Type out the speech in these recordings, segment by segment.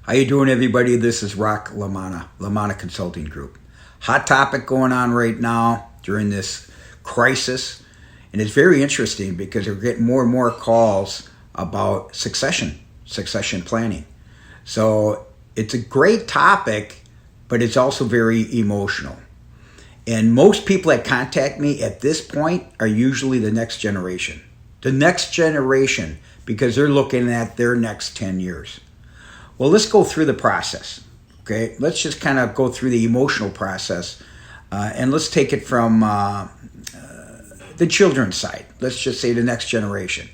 How you doing, everybody? This is LaManna Consulting Group. Hot topic going on right now during this crisis, and it's very interesting because we're getting more and more calls about succession planning. So it's a great topic, but it's also very emotional. And most people that contact me at this point are usually the next generation. Because they're looking at their next 10 years. Well, let's go through the process, okay? Let's just kind of go through the emotional process, and let's take it from the children's side. Let's just say the next generation.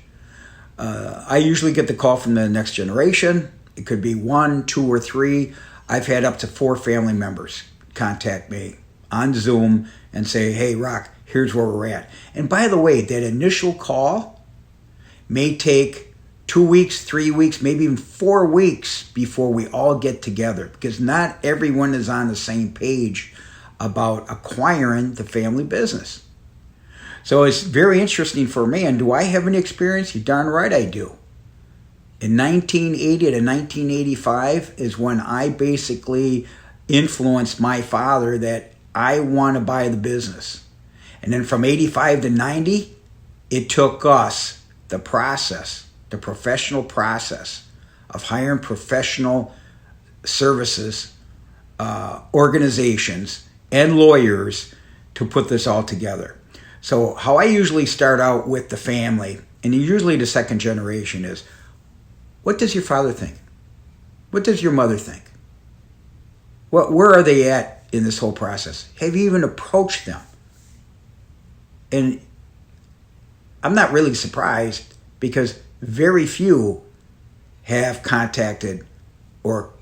I usually get the call from the next generation. It could be 1, 2, or 3. I've had up to 4 family members contact me on Zoom and say, hey, Rock, here's where we're at. And by the way, that initial call may take 2 weeks, 3 weeks, maybe even 4 weeks before we all get together, because not everyone is on the same page about acquiring the family business. So it's very interesting for me. And do I have any experience? You're darn right I do. In 1980 to 1985 is when I basically influenced my father that I want to buy the business. And then from 85 to 90, it took us the professional process of hiring professional services, organizations, and lawyers to put this all together. So how I usually start out with the family, and usually the second generation, is, what does your father think? What does your mother think? Where are they at in this whole process? Have you even approached them? And I'm not really surprised, because very few have contacted or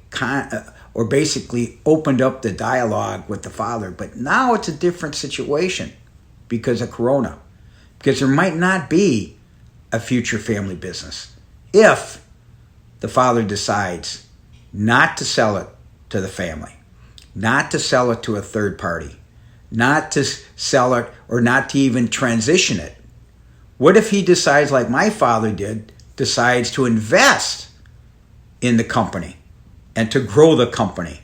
basically opened up the dialogue with the father. But now it's a different situation because of Corona. Because there might not be a future family business if the father decides not to sell it to the family, not to sell it to a third party, not to sell it or not to even transition it. What if he decides, like my father did, decides to invest in the company and to grow the company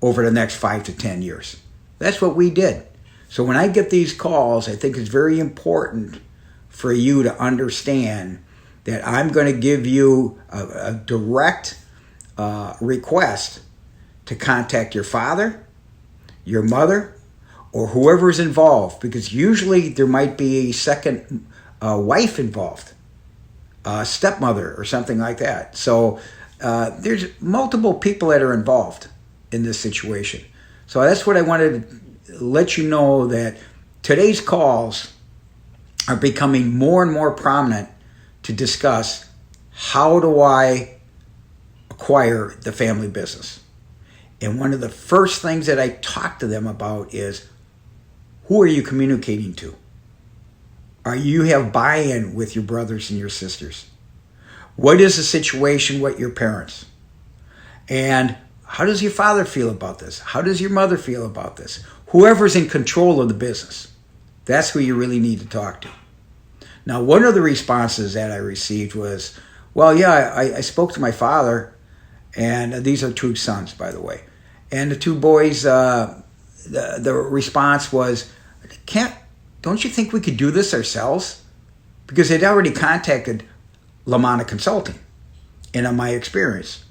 over the next 5 to 10 years? That's what we did. So when I get these calls, I think it's very important for you to understand that I'm going to give you a direct request to contact your father, your mother, or whoever's involved, because usually there might be a second wife involved, stepmother or something like that. So there's multiple people that are involved in this situation. So that's what I wanted to let you know, that today's calls are becoming more and more prominent to discuss, how do I acquire the family business? And one of the first things that I talk to them about is, who are you communicating to? Are you have buy-in with your brothers and your sisters? What is the situation with your parents? And how does your father feel about this? How does your mother feel about this? Whoever's in control of the business, that's who you really need to talk to. Now, one of the responses that I received was, well, yeah, I spoke to my father, and these are 2 sons, by the way. And the 2 boys, the response was, don't you think we could do this ourselves? Because they'd already contacted LaManna Consulting, and on my experience.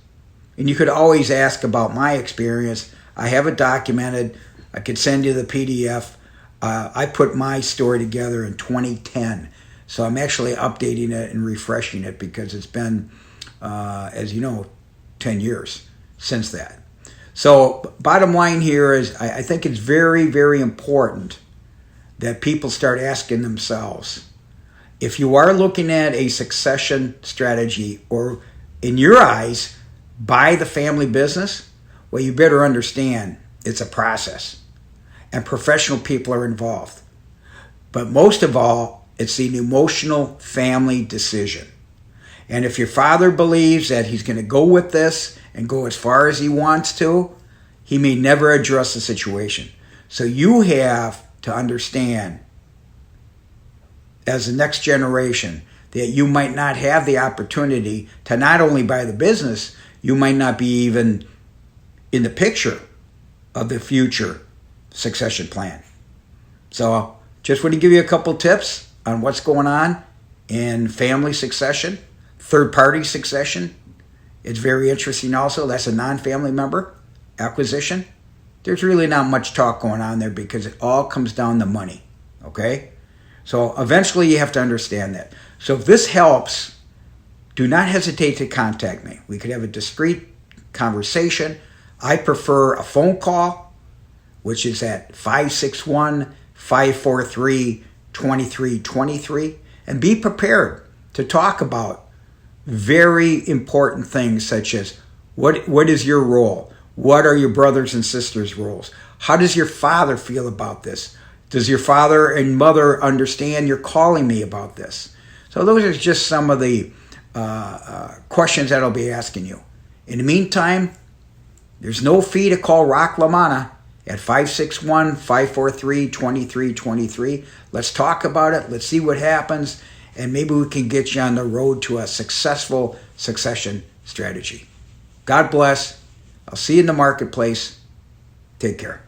And you could always ask about my experience. I have it documented. I could send you the PDF. I put my story together in 2010. So I'm actually updating it and refreshing it, because it's been, as you know, 10 years since that. So bottom line here is, I think it's very, very important that people start asking themselves, if you are looking at a succession strategy, or in your eyes, buy the family business, well, you better understand it's a process, and professional people are involved. But most of all, it's an emotional family decision. And if your father believes that he's going to go with this and go as far as he wants to, he may never address the situation. So you have to understand, as the next generation, that you might not have the opportunity to not only buy the business, you might not be even in the picture of the future succession plan. So just want to give you a couple tips on what's going on in family succession, third-party succession. It's very interesting also. That's a non-family member acquisition. There's really not much talk going on there because it all comes down to money, okay? So eventually you have to understand that. So if this helps, do not hesitate to contact me. We could have a discreet conversation. I prefer a phone call, which is at 561-543-2323. And be prepared to talk about very important things such as what is your role? What are your brothers and sisters' roles? How does your father feel about this? Does your father and mother understand you're calling me about this? So those are just some of the questions that I'll be asking you. In the meantime, there's no fee to call Rock LaManna at 561-543-2323. Let's talk about it. Let's see what happens. And maybe we can get you on the road to a successful succession strategy. God bless. I'll see you in the marketplace. Take care.